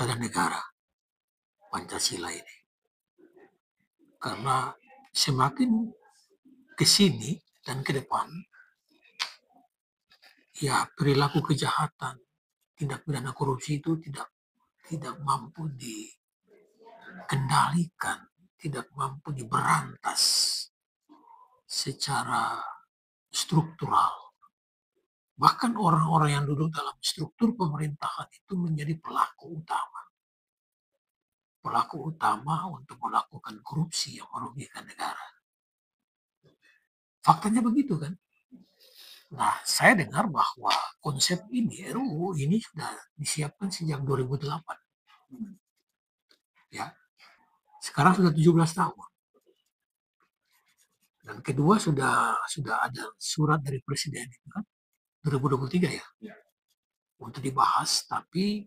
bangsa dan negara, Pancasila ini. Karena semakin ke sini dan ke depan, ya perilaku kejahatan, tindak pidana korupsi itu tidak mampu dikendalikan, tidak mampu diberantas secara struktural. Bahkan orang-orang yang duduk dalam struktur pemerintahan itu menjadi pelaku utama. Pelaku utama untuk melakukan korupsi yang merugikan negara. Faktanya begitu kan? Nah, saya dengar bahwa konsep ini, RUU ini sudah disiapkan sejak 2008. Ya, sekarang sudah 17 tahun. Dan kedua sudah ada surat dari Presiden itu kan, 2023 ya, untuk dibahas, tapi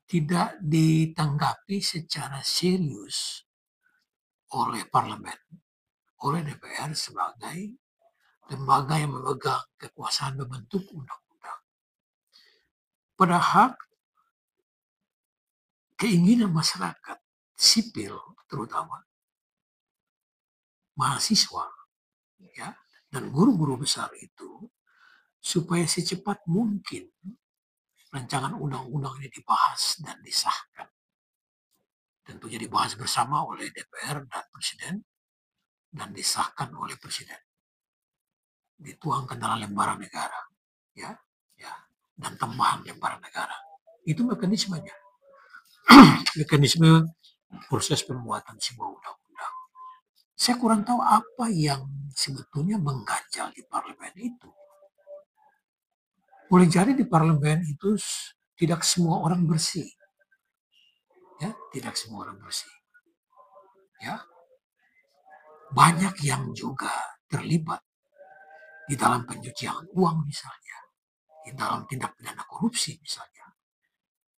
tidak ditanggapi secara serius oleh parlemen, oleh DPR sebagai lembaga yang memegang kekuasaan membentuk undang-undang. Padahal keinginan masyarakat sipil, terutama mahasiswa, ya, dan guru-guru besar itu, supaya secepat mungkin rancangan undang-undang ini dibahas dan disahkan. Tentunya dibahas bersama oleh DPR dan Presiden dan disahkan oleh Presiden. Dituangkan dalam lembaran negara, ya, dan tambahan lembaran negara. Itu mekanismenya. Mekanisme proses pembuatan sebuah undang-undang. Saya kurang tahu apa yang sebetulnya mengganjal di parlemen itu. Boleh jadi di parlemen itu tidak semua orang bersih. Ya, tidak semua orang bersih. Ya. Banyak yang juga terlibat di dalam pencucian uang misalnya, di dalam tindak pidana korupsi misalnya.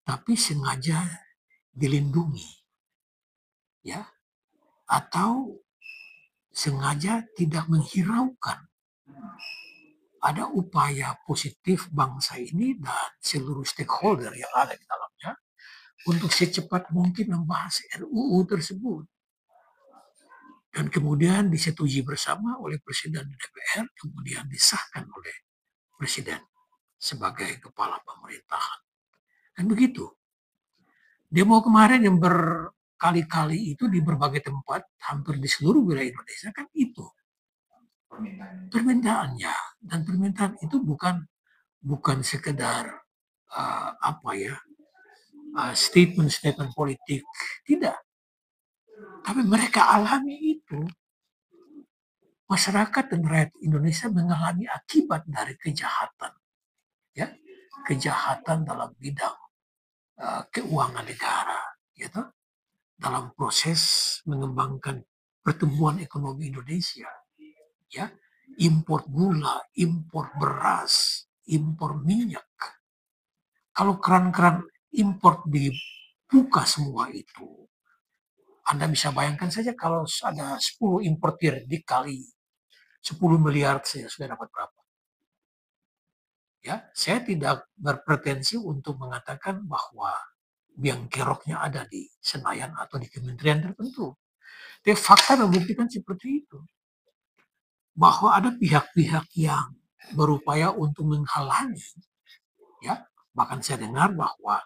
Tapi sengaja dilindungi. Ya. Atau sengaja tidak menghiraukan ada upaya positif bangsa ini dan seluruh stakeholder yang ada di dalamnya untuk secepat mungkin membahas RUU tersebut. Dan kemudian disetujui bersama oleh Presiden dan DPR, kemudian disahkan oleh Presiden sebagai kepala pemerintahan. Dan begitu. Demo kemarin yang berkali-kali itu di berbagai tempat, hampir di seluruh wilayah Indonesia kan itu. Permintaannya. Dan permintaan itu bukan sekedar statement-statement politik, tidak. Tapi mereka alami itu. Masyarakat dan rakyat Indonesia mengalami akibat dari kejahatan, ya, kejahatan dalam bidang keuangan negara, gitu, dalam proses mengembangkan pertumbuhan ekonomi Indonesia, ya, impor gula, impor beras, impor minyak. Kalau keran-keran impor dibuka semua itu, Anda bisa bayangkan saja kalau ada 10 importir dikali 10 miliar saja sudah dapat berapa. Ya, saya tidak berpretensi untuk mengatakan bahwa biang keroknya ada di Senayan atau di kementerian tertentu. Tapi fakta membuktikan seperti itu. Bahwa ada pihak-pihak yang berupaya untuk menghalangi. Ya, bahkan saya dengar bahwa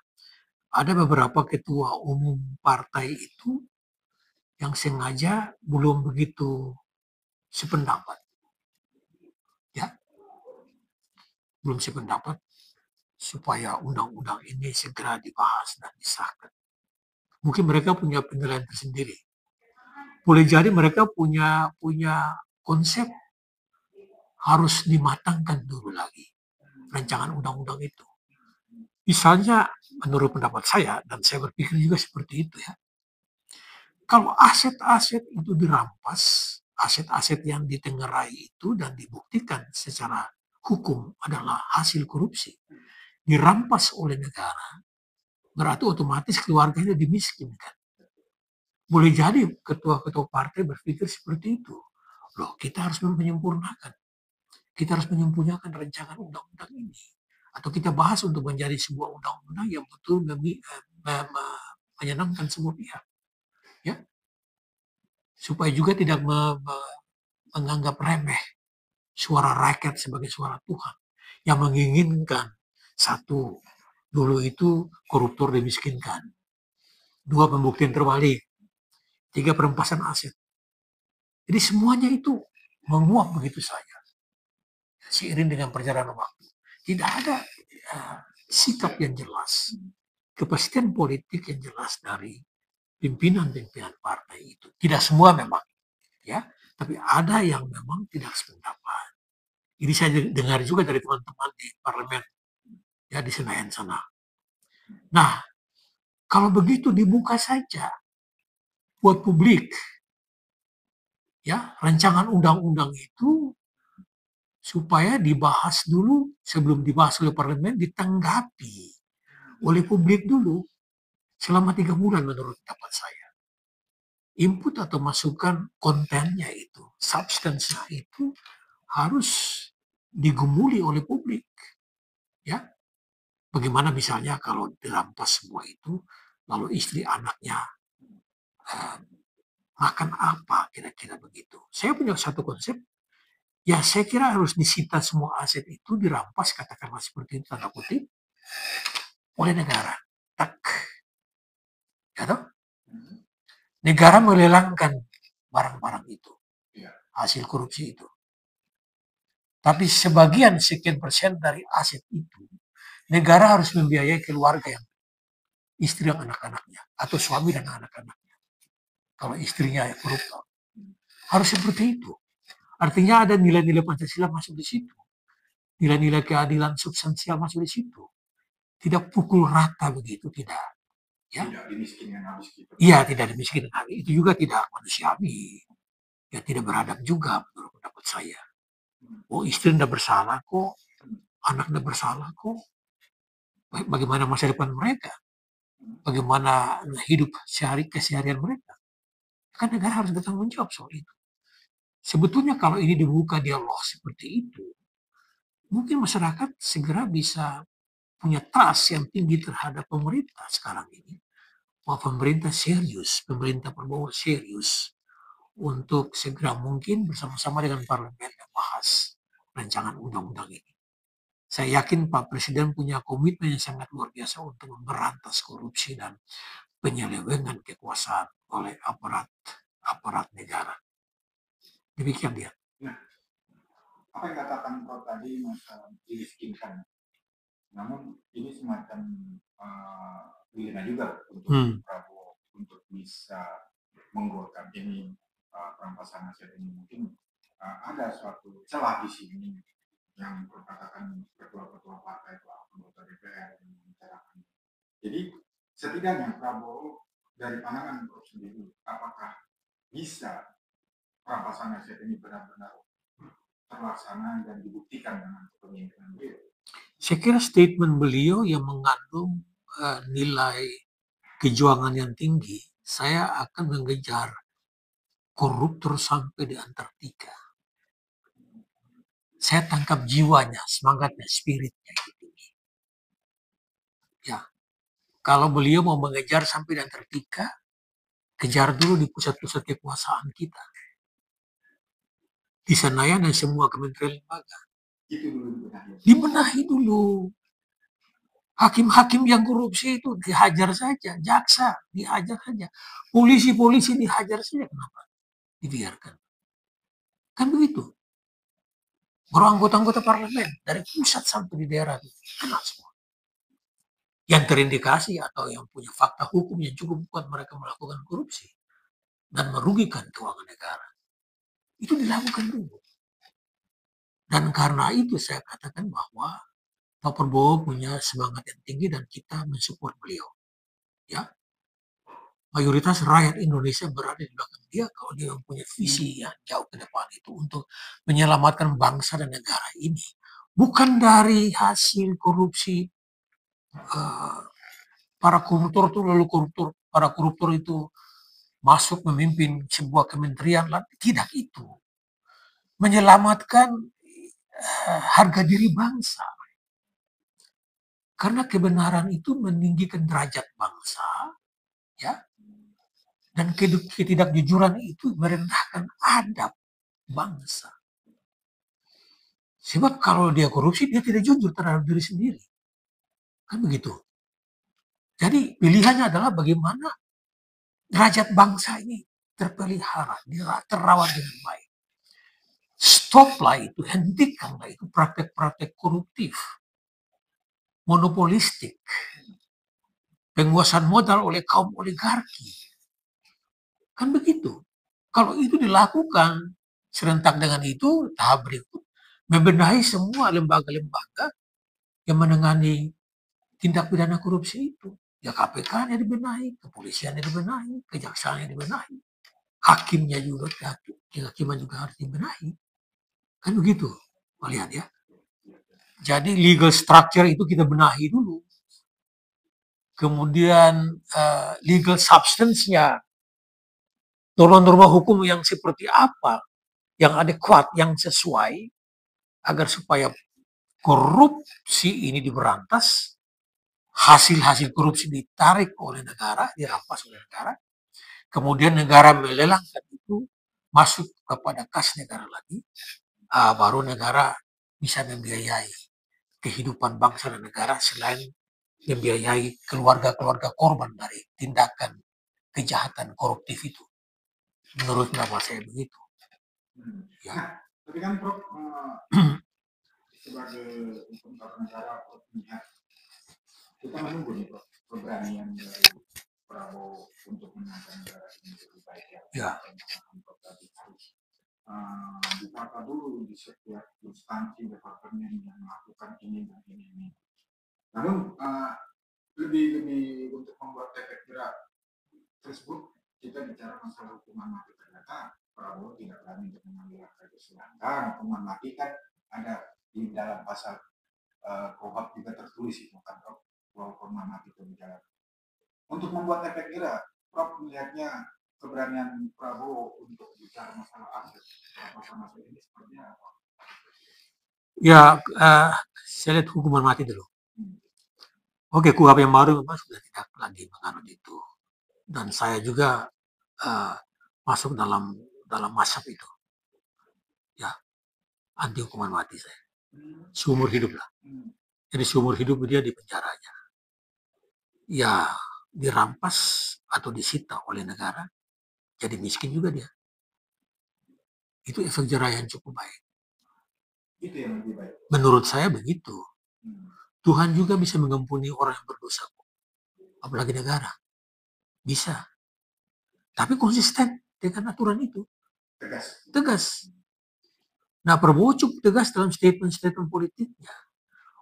ada beberapa ketua umum partai itu yang sengaja belum begitu sependapat. Ya, belum sependapat supaya undang-undang ini segera dibahas dan disahkan. Mungkin mereka punya penilaian tersendiri. Boleh jadi mereka punya konsep harus dimatangkan dulu lagi rancangan undang-undang itu. Misalnya menurut pendapat saya, dan saya berpikir juga seperti itu ya, kalau aset-aset itu dirampas, aset-aset yang ditengerai itu dan dibuktikan secara hukum adalah hasil korupsi, dirampas oleh negara, berarti otomatis keluarganya dimiskinkan. Boleh jadi ketua-ketua partai berpikir seperti itu. Loh, kita harus menyempurnakan. Kita harus menyempurnakan rancangan undang-undang ini. Atau kita bahas untuk menjadi sebuah undang-undang yang betul menyenangkan semua pihak, ya, supaya juga tidak menganggap remeh suara rakyat sebagai suara Tuhan yang menginginkan satu, dulu itu koruptor dimiskinkan, dua pembuktian terbalik, tiga perampasan aset. Jadi semuanya itu menguap begitu saja seiring dengan perjalanan waktu. Tidak ada sikap yang jelas, kepastian politik yang jelas dari pimpinan-pimpinan partai itu. Tidak semua memang, ya, tapi ada yang memang tidak sependapat. Ini saya dengar juga dari teman-teman di parlemen, ya, di Senayan sana. Nah, kalau begitu dibuka saja buat publik, ya, rancangan undang-undang itu supaya dibahas dulu sebelum dibahas oleh parlemen, ditanggapi oleh publik dulu selama 3 bulan menurut pendapat saya. Input atau masukan kontennya itu, substansinya itu harus digumuli oleh publik. Ya, bagaimana misalnya kalau dirampas semua itu, lalu istri anaknya eh, makan apa, kira-kira begitu. Saya punya satu konsep, ya saya kira harus disita semua aset itu, dirampas, katakanlah seperti itu, tanda kutip, oleh negara. Tak. Ya toh? Negara melelangkan barang-barang itu, hasil korupsi itu. Tapi sebagian sekian persen dari aset itu, negara harus membiayai keluarga yang istri dan anak-anaknya, atau suami dan anak-anaknya. Kalau istrinya koruptor. Harus seperti itu. Artinya ada nilai-nilai Pancasila masuk di situ. Nilai-nilai keadilan substansial masuk di situ. Tidak pukul rata begitu, tidak. Ya. Tidak dimiskinkan habis gitu. Iya, tidak dimiskinkan habis. Itu juga tidak manusiawi. Ya, tidak beradab juga menurut pendapat saya. Oh, istri tidak bersalah kok. Anak tidak bersalah kok. Bagaimana masa depan mereka? Bagaimana hidup keseharian mereka? Kan negara harus bertanggung jawab soal itu. Sebetulnya kalau ini dibuka dialog seperti itu, mungkin masyarakat segera bisa punya trust yang tinggi terhadap pemerintah sekarang ini. Bahwa pemerintah serius, pemerintah Prabowo serius untuk segera mungkin bersama-sama dengan parlemen membahas rancangan undang-undang ini. Saya yakin Pak Presiden punya komitmen yang sangat luar biasa untuk memberantas korupsi dan penyelewengan kekuasaan oleh aparat negara. Demikian dia. Nah, apa yang katakan Prof tadi masalah dimiskinkan. Namun ini semacam dilema juga untuk Prabowo untuk bisa menggolkan ini perampasan aset ini. Mungkin ada suatu celah di sini yang katakan ketua-ketua partai atau anggota DPR yang membicarakan. Jadi setidaknya Prabowo dari pandangan Prof sendiri, apakah bisa perampasan aset ini benar-benar terlaksana dan dibuktikan dengan kepemimpinan beliau? Saya kira statement beliau yang mengandung nilai kejuangan yang tinggi. Saya akan mengejar koruptor sampai di Antartika. Saya tangkap jiwanya, semangatnya, spiritnya itu tinggi. Ya, kalau beliau mau mengejar sampai di Antartika, kejar dulu di pusat-pusat kekuasaan kita. Di Senayan dan semua kementerian lembaga. Dibenahi dulu. Hakim-hakim yang korupsi itu dihajar saja, jaksa dihajar saja, polisi-polisi dihajar saja, kenapa dibiarkan? Kan begitu. Baru anggota-anggota parlemen dari pusat sampai di daerah itu kena semua. Yang terindikasi atau yang punya fakta hukum yang cukup kuat mereka melakukan korupsi dan merugikan keuangan negara. Itu dilakukan dulu. Dan karena itu saya katakan bahwa Pak Prabowo punya semangat yang tinggi dan kita mensupport beliau. Ya, mayoritas rakyat Indonesia berada di belakang dia kalau dia punya visi yang jauh ke depan itu untuk menyelamatkan bangsa dan negara ini. Bukan dari hasil korupsi para koruptor itu lalu para koruptor itu masuk memimpin sebuah kementerian, tidak itu. Menyelamatkan harga diri bangsa. Karena kebenaran itu meninggikan derajat bangsa, ya, dan ketidakjujuran itu merendahkan adab bangsa. Sebab kalau dia korupsi, dia tidak jujur terhadap diri sendiri. Kan begitu. Jadi pilihannya adalah bagaimana derajat bangsa ini terpelihara, terawat dengan baik. Stoplah itu, hentikanlah itu praktek-praktek koruptif, monopolistik, penguasaan modal oleh kaum oligarki. Kan begitu. Kalau itu dilakukan serentak dengan itu, tahap berikut, membenahi semua lembaga-lembaga yang menangani tindak pidana korupsi itu. Ya KPK-nya dibenahi, kepolisiannya dibenahi, kejaksaannya dibenahi, hakimnya juga, kehakiman juga harus dibenahi. Kan begitu, melihat ya. Jadi legal structure itu kita benahi dulu. Kemudian legal substance-nya, norma-norma hukum yang seperti apa, yang adekuat, yang sesuai, agar supaya korupsi ini diberantas, hasil-hasil korupsi ditarik oleh negara, dirampas oleh negara, kemudian negara melelangkan itu masuk kepada kas negara lagi, baru negara bisa membiayai kehidupan bangsa dan negara selain membiayai keluarga-keluarga korban dari tindakan kejahatan koruptif itu. Menurut pendapat saya begitu. Ya. Nah, tapi kan Prof sebagai hukum tata negara, Prof melihat kita menunggu nih Prof keberanian dari Prabowo untuk menangkan negara ini lebih baik ya. Ya. Prof tadi harus ditata dulu di setiap instansi departemen yang melakukan ini dan ini. Namun lebih untuk membuat efek jerak tersebut, kita bicara masalah hukuman mati. Ternyata Prabowo tidak berani untuk mengambil langkah itu. Sedangkan hukuman mati kan ada di dalam pasal KUHP juga tertulis itu kan, Prof, bahwa hukuman mati itu berjalan. Untuk membuat efek jerak, Prof melihatnya keberanian Prabowo untuk bicara masalah aset ini seperti apa? Ya, saya lihat hukuman mati dulu. Oke, KUHP yang baru memang sudah tidak lagi menganut itu. Dan saya juga masuk dalam mazhab itu. Ya, anti hukuman mati saya. Seumur hidup lah. Jadi seumur hidup dia di penjaranya. Ya, dirampas atau disita oleh negara, jadi miskin juga dia. Itu efek jerah yang cukup baik. Itu yang lebih baik. Menurut saya begitu. Tuhan juga bisa mengampuni orang yang berdosa. Apalagi negara. Bisa. Tapi konsisten dengan aturan itu. Tegas. Nah, Prabowo cukup tegas dalam statement-statement politiknya.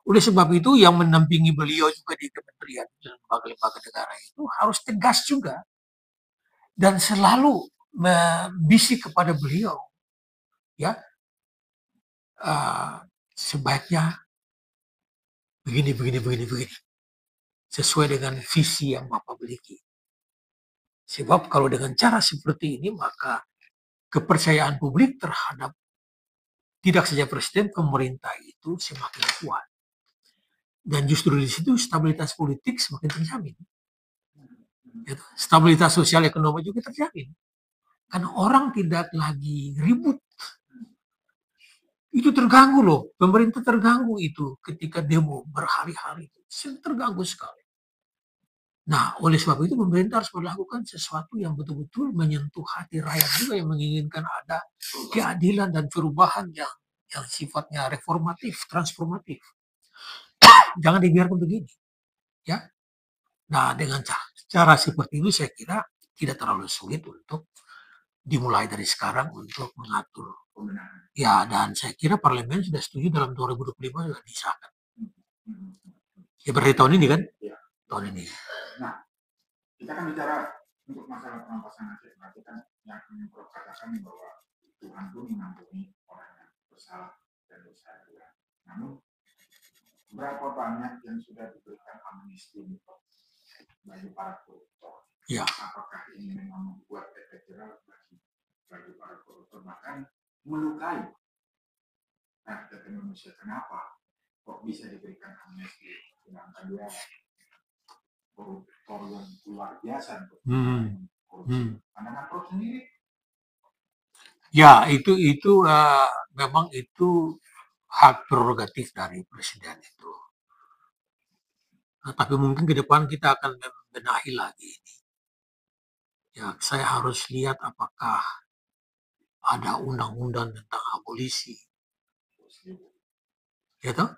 Oleh sebab itu, yang mendampingi beliau juga di kementerian dan lembaga-lembaga negara itu harus tegas juga. Dan selalu membisik kepada beliau. Ya, sebaiknya begini. Sesuai dengan visi yang Bapak miliki. Sebab kalau dengan cara seperti ini, maka kepercayaan publik terhadap tidak saja presiden, pemerintah itu semakin kuat. Dan justru di situ stabilitas politik semakin terjamin. Stabilitas sosial ekonomi juga terjamin. Karena orang tidak lagi ribut. Itu terganggu loh. Pemerintah terganggu itu ketika demo berhari-hari. Terganggu sekali. Nah, oleh sebab itu pemerintah harus melakukan sesuatu yang betul-betul menyentuh hati rakyat juga yang menginginkan ada keadilan dan perubahan yang sifatnya reformatif, transformatif. Jangan dibiarkan begini. Ya. Nah, dengan cara seperti itu saya kira tidak terlalu sulit untuk dimulai dari sekarang untuk mengatur. Ya, dan saya kira parlemen sudah setuju dalam 2025 sudah disahkan. Ya, berarti tahun ini kan? Tahun ini. Nah, kita kan bicara untuk masalah perampasan aset, berarti kan yang Prof katakan bahwa Tuhan pun mengampuni orang yang bersalah dan dosa juga. Namun berapa banyak yang sudah diberikan amnesti bagi para koruptor? Ya. Apakah ini memang membuat efek jerah bagi para koruptor, bahkan melukai rakyat Indonesia? Kenapa kok bisa diberikan amnesti? sedangkan dia koruptor yang luar biasa untuk korupsi. Pandangan Prof sendiri? Ya, itu memang itu hak prerogatif dari presiden itu. Nah, tapi mungkin ke depan kita akan membenahi lagi ini. Ya, saya harus lihat apakah ada undang-undang tentang abolisi. Ya toh?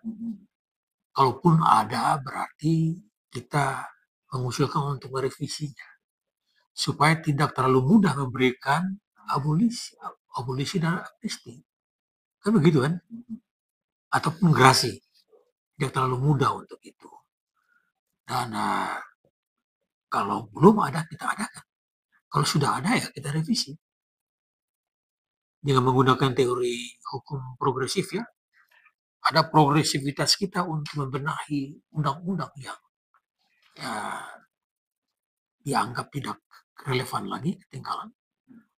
Kalaupun ada, berarti kita mengusulkan untuk merevisinya. Supaya tidak terlalu mudah memberikan abolisi dan amnesti. Kan begitu kan? Ataupun gerasi. Tidak terlalu mudah untuk itu. Dan kalau belum ada, kita adakan. Kalau sudah ada, ya kita revisi. Dengan menggunakan teori hukum progresif ya. Ada progresivitas kita untuk membenahi undang-undang yang dianggap tidak relevan lagi, ketinggalan.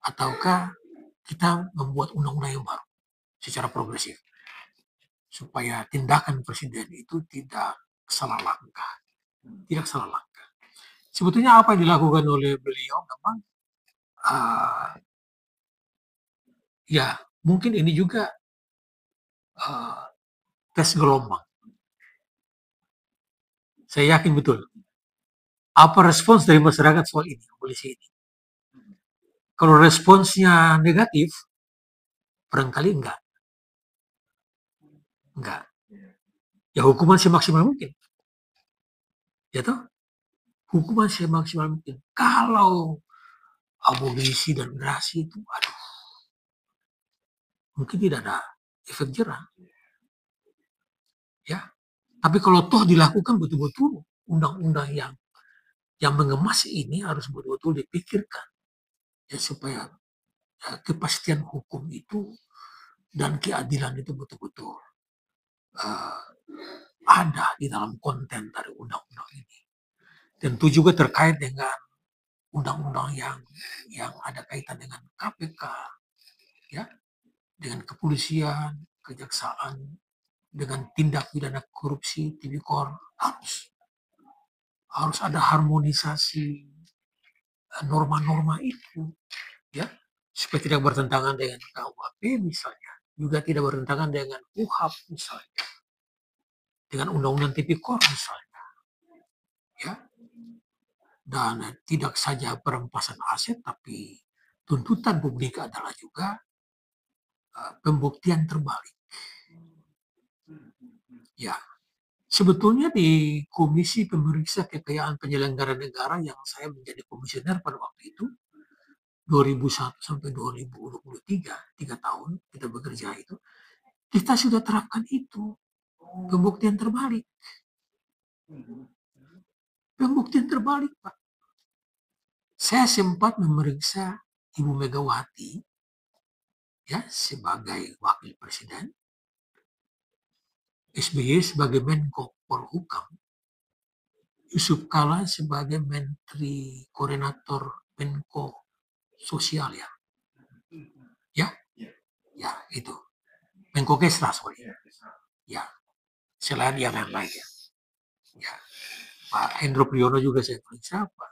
Ataukah kita membuat undang-undang yang baru secara progresif. Supaya tindakan presiden itu tidak salah langkah. Tidak salah langkah. Sebetulnya apa yang dilakukan oleh beliau memang ya mungkin ini juga tes gelombang. Saya yakin betul. Apa respons dari masyarakat soal ini, polisi ini? Kalau responsnya negatif, barangkali enggak. Ya hukuman semaksimal mungkin. Ya toh? Hukuman semaksimal mungkin. Kalau abolisi dan gerasi itu, mungkin tidak ada efek jerah. Ya. Tapi kalau toh dilakukan betul-betul undang-undang yang mengemas ini harus betul-betul dipikirkan. Ya supaya kepastian hukum itu dan keadilan itu betul-betul ada di dalam konten dari undang-undang ini. Tentu juga terkait dengan undang-undang yang ada kaitan dengan KPK, ya, dengan kepolisian, kejaksaan, dengan tindak pidana korupsi, tipikor, harus ada harmonisasi norma-norma itu, ya, supaya tidak bertentangan dengan KUHP misalnya, juga tidak bertentangan dengan KUHAP misalnya, dengan undang-undang tipikor misalnya, ya, dan tidak saja perampasan aset, tapi tuntutan publik adalah juga pembuktian terbalik. Ya, sebetulnya di Komisi Pemeriksa Kekayaan Penyelenggara Negara yang saya menjadi komisioner pada waktu itu, 2001 sampai 2023, 3 tahun kita bekerja itu, kita sudah terapkan itu, pembuktian terbalik. Pembuktian terbalik, Pak. Saya sempat memeriksa Ibu Megawati, ya, sebagai wakil presiden, SBY sebagai Menko Polhukam, Yusuf Kala sebagai Menteri Koordinator Menko Sosial ya. Ya, itu. Menko Kesra, sorry. Ya, selain yang lain ya. Ya. Pak Hendro Priyono juga saya periksa, Pak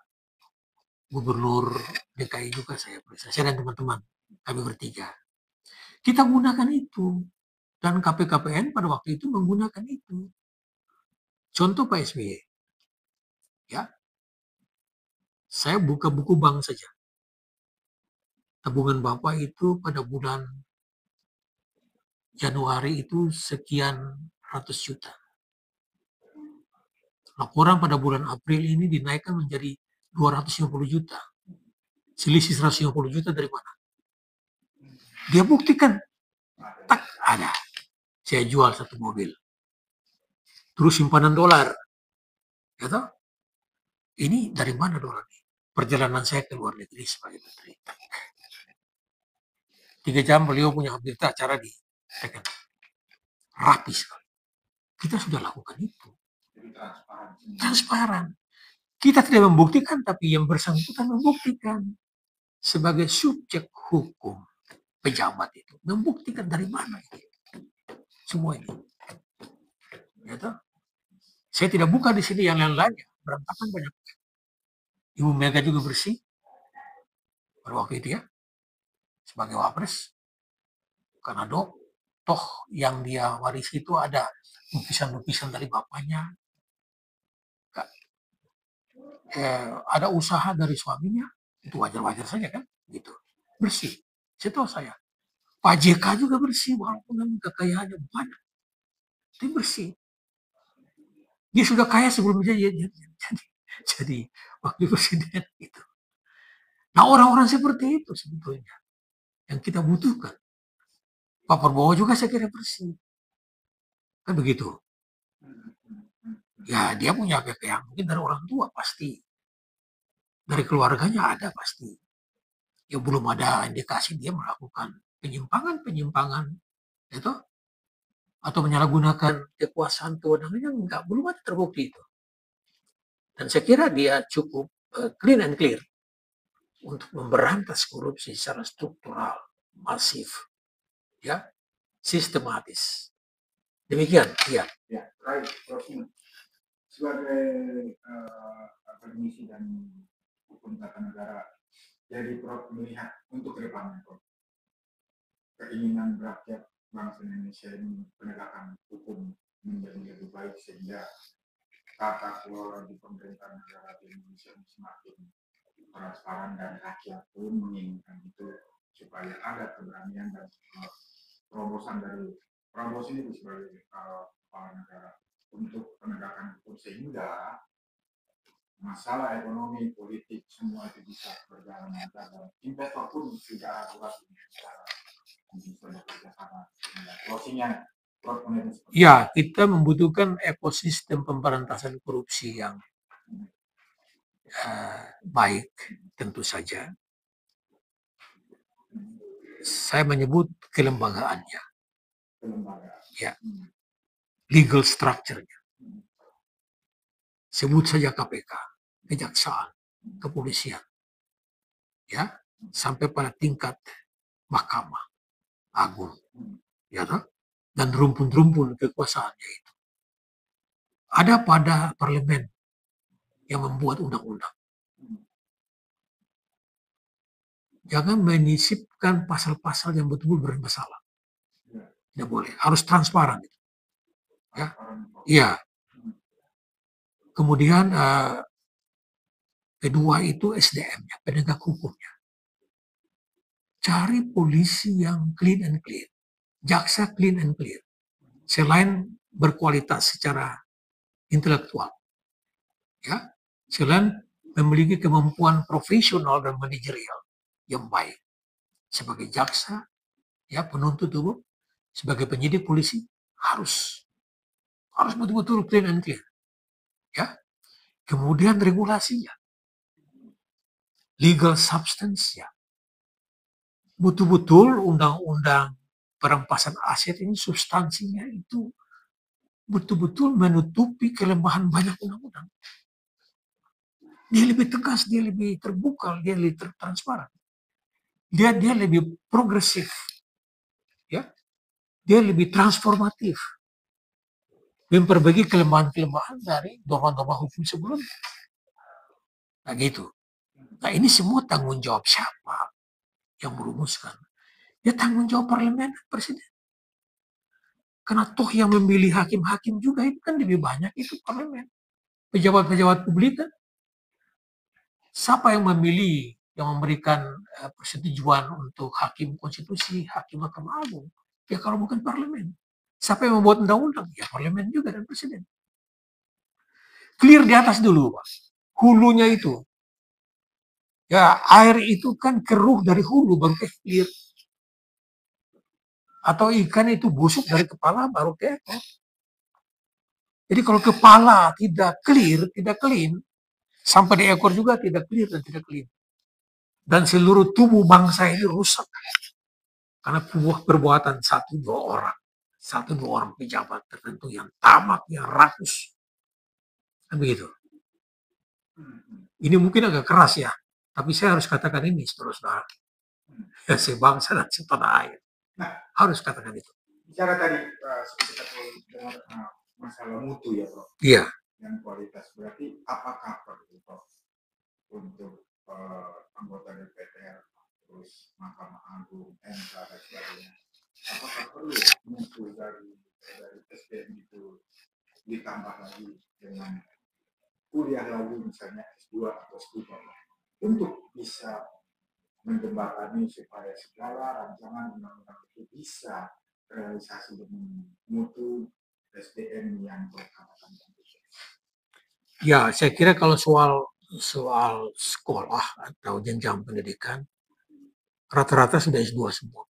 Gubernur DKI juga saya periksa. Saya dan teman-teman, kami bertiga. Kita gunakan itu. Dan KPKPN pada waktu itu menggunakan itu. Contoh Pak SBY. Ya. Saya buka buku bank saja. Tabungan Bapak itu pada bulan Januari itu sekian ratus juta. Laporan pada bulan April ini dinaikkan menjadi 250 juta. Selisih 150 juta dari mana? Dia buktikan. Tak ada. Saya jual satu mobil. Terus simpanan dolar. Ya toh? Ini dari mana dolar ini? Perjalanan saya ke luar negeri sebagai menteri. 3 jam beliau punya berita acara di Tekan. Rapi sekali. Kita sudah lakukan itu. Transparan. Kita tidak membuktikan, tapi yang bersangkutan membuktikan. Sebagai subjek hukum pejabat itu. Membuktikan dari mana itu. Semua ini. Ya toh? Saya tidak buka di sini yang lain-lainnya, berantakan banyak. Ibu Mega juga bersih pada waktu itu ya, sebagai wapres. Karena toh yang dia warisi itu ada lukisan-lukisan dari bapaknya, ada usaha dari suaminya, itu wajar-wajar saja kan, gitu. Bersih. Setahu saya. Pak JK juga bersih, walaupun kekayaannya banyak. Dia bersih. Dia sudah kaya sebelum jadi wakil presiden itu. Nah orang-orang seperti itu sebetulnya yang kita butuhkan. Pak Prabowo juga saya kira bersih. Kan begitu. Ya dia punya kekayaan mungkin dari orang tua pasti. Dari keluarganya ada pasti. Ya belum ada indikasi dia melakukan penyimpangan itu atau menyalahgunakan kekuasaan kewenangannya, enggak, belum ada terbukti itu. Dan saya kira dia cukup clean and clear untuk memberantas korupsi secara struktural, masif, ya, sistematis. Demikian, ya. Ya, baik, Prof. Sebagai akademisi dan hukum tata negara, jadi Prof melihat untuk ke depannya, Prof, keinginan rakyat bangsa Indonesia ini penegakan hukum menjadi lebih baik sehingga tata kelola di pemerintahan negara di Indonesia semakin transparan dan rakyat pun menginginkan itu supaya ada keberanian dan terobosan dari Prabowo sendiri sebagai kepala negara untuk penegakan hukum sehingga masalah ekonomi, politik semua itu bisa berjalan lancar dan investor pun tidak ragu-ragu bisa bekerja sama. Closingnya, ya, kita membutuhkan ekosistem pemberantasan korupsi yang baik, tentu saja. Saya menyebut kelembagaannya, ya, legal structure-nya. Sebut saja KPK, kejaksaan, kepolisian, ya, sampai pada tingkat Mahkamah Agung, ya, dan rumpun-rumpun kekuasaannya itu. Ada pada parlemen yang membuat undang-undang. Jangan menyisipkan pasal-pasal yang betul-betul bermasalah. Tidak boleh, harus transparan. Ya, iya. Kemudian kedua itu SDM-nya, penegak hukumnya. Cari polisi yang clean and clear, jaksa clean and clear. Selain berkualitas secara intelektual, ya, selain memiliki kemampuan profesional dan manajerial yang baik sebagai jaksa, ya, penuntut umum, sebagai penyidik polisi harus betul-betul clean and clear, ya. Kemudian regulasinya, legal substance-nya, betul-betul undang-undang perampasan aset ini substansinya itu betul-betul menutupi kelemahan banyak undang-undang. Dia lebih tegas, dia lebih terbuka, dia lebih transparan. Dia lebih progresif. Ya. Dia lebih transformatif. Memperbaiki kelemahan-kelemahan dari norma-norma hukum sebelumnya. Nah gitu. Nah ini semua tanggung jawab siapa yang merumuskan? Ya tanggung jawab parlemen, presiden. Karena toh yang memilih hakim-hakim juga itu kan lebih banyak itu parlemen. Pejabat-pejabat publik kan. Siapa yang memilih, yang memberikan persetujuan untuk hakim konstitusi, hakim Mahkamah Agung? Ya kalau bukan parlemen. Siapa yang membuat undang-undang? Ya parlemen juga dan presiden. Clear di atas dulu, Pak. Hulunya itu. Ya air itu kan keruh dari hulu baru clear. Atau ikan itu busuk dari kepala baru ke ekor. Jadi kalau kepala tidak clear, tidak clean, sampai di ekor juga tidak clear dan tidak clean. Dan seluruh tubuh bangsa ini rusak. Karena perbuatan satu dua orang pejabat tertentu yang tamak, yang rakus. Kan begitu. Ini mungkin agak keras ya, tapi saya harus katakan ini, saudara-saudara. Ya, sebangsa dan setanah air. Harus katakan itu. Bicara tadi kita dengar masalah mutu ya, Prof. Iya. yang kualitas. Berarti apakah perlu Prof, untuk anggota DPR, terus Mahkamah Agung, MK dan sebagainya? Apakah perlu mutu dari SDM itu ditambah lagi dengan kuliah lagi misalnya S2 atau S3 untuk bisa menjembatani supaya segala rancangan undang-undang itu bisa realisasi dengan mutu SDM yang berkaitan dengan itu. Ya, saya kira kalau soal sekolah atau jenjang pendidikan, rata-rata sudah S2 semua.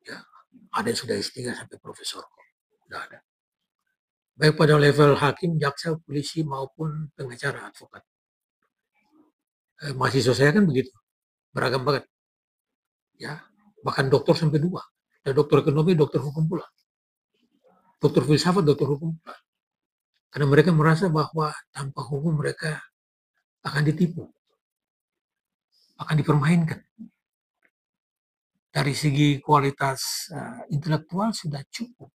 Ya, ada yang sudah S3 sampai profesor. Sudah ada. Baik pada level hakim, jaksa, polisi maupun pengacara, advokat. Mahasiswa saya kan begitu, beragam banget. Ya, bahkan dokter sampai 2. Ada dokter ekonomi, dokter hukum pula. Dokter filsafat, dokter hukum pula. Karena mereka merasa bahwa tanpa hukum mereka akan ditipu, akan dipermainkan. Dari segi kualitas intelektual sudah cukup.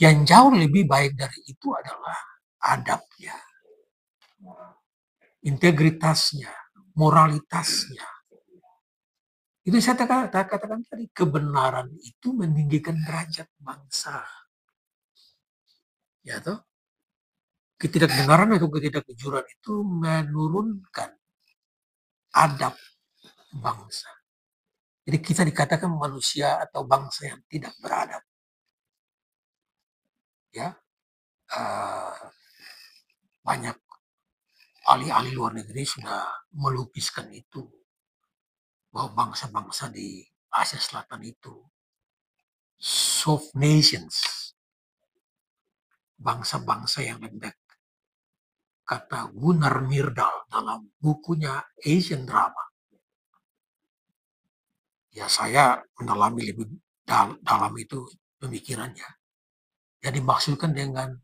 Yang jauh lebih baik dari itu adalah adabnya, integritasnya, moralitasnya. Itu saya katakan tadi, kebenaran itu meninggikan derajat bangsa. Ya toh? Ketidakbenaran atau ketidakjujuran itu menurunkan adab bangsa. Jadi kita dikatakan manusia atau bangsa yang tidak beradab. Ya, banyak ahli-ahli luar negeri sudah melukiskan itu, bahwa bangsa-bangsa di Asia Selatan itu soft nations, bangsa-bangsa yang lembek. Kata Gunnar Myrdal dalam bukunya Asian Drama. Ya, saya mendalami lebih dalam itu pemikirannya. Yang dimaksudkan dengan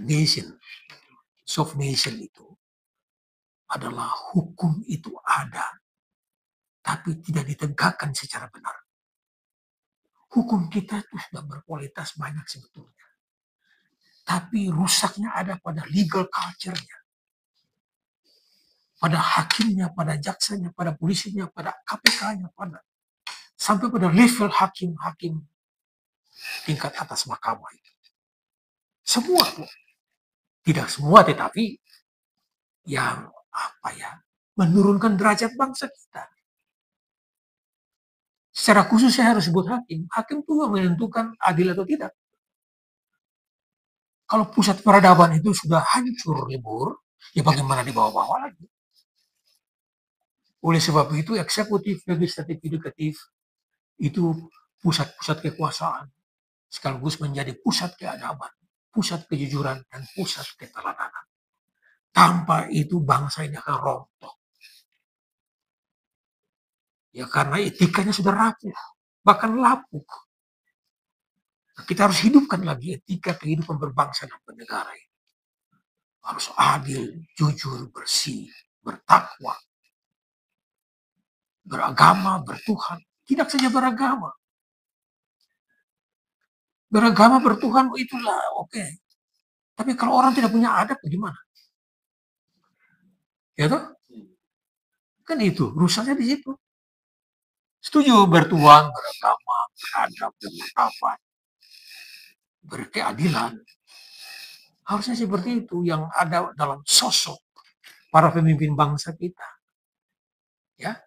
nation, soft nation itu adalah hukum itu ada, tapi tidak ditegakkan secara benar. Hukum kita itu sudah berkualitas banyak sebetulnya, tapi rusaknya ada pada legal culture-nya, pada hakimnya, pada jaksanya, pada polisinya, pada KPK-nya, sampai pada level hakim-hakim tingkat atas mahkamah itu. Semua, tidak semua, tetapi yang menurunkan derajat bangsa kita. Secara khusus saya harus sebut hakim. Hakim itu menentukan adil atau tidak. Kalau pusat peradaban itu sudah hancur lebur, ya bagaimana di bawah-bawah lagi? Oleh sebab itu eksekutif, legislatif, yudikatif itu pusat-pusat kekuasaan sekaligus menjadi pusat keadaban, pusat kejujuran, dan pusat keteladanan. Tanpa itu bangsa ini akan rontok. Ya karena etikanya sudah rapuh, bahkan lapuk. Kita harus hidupkan lagi etika kehidupan berbangsa dan bernegara ini. Harus adil, jujur, bersih, bertakwa, beragama, bertuhan. Tidak saja beragama. Beragama, bertuhan, itulah oke. Tapi kalau orang tidak punya adab, bagaimana? Ya toh? Kan itu, rusaknya di situ. Setuju bertuhan, beragama, beradab, bermartabat, berkeadilan. Harusnya seperti itu yang ada dalam sosok para pemimpin bangsa kita. Ya,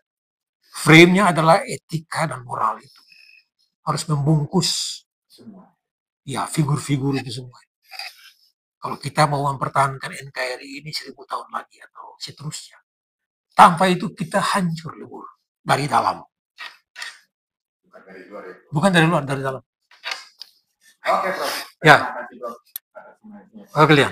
frame-nya adalah etika dan moral itu. Harus membungkus semua. Ya, figur-figur itu semua. Kalau kita mau mempertahankan NKRI ini 1000 tahun lagi atau seterusnya. Tanpa itu kita hancur lebur dari dalam. Bukan dari luar, dari dalam. Oke, Prof. Ya. Oke, kalian.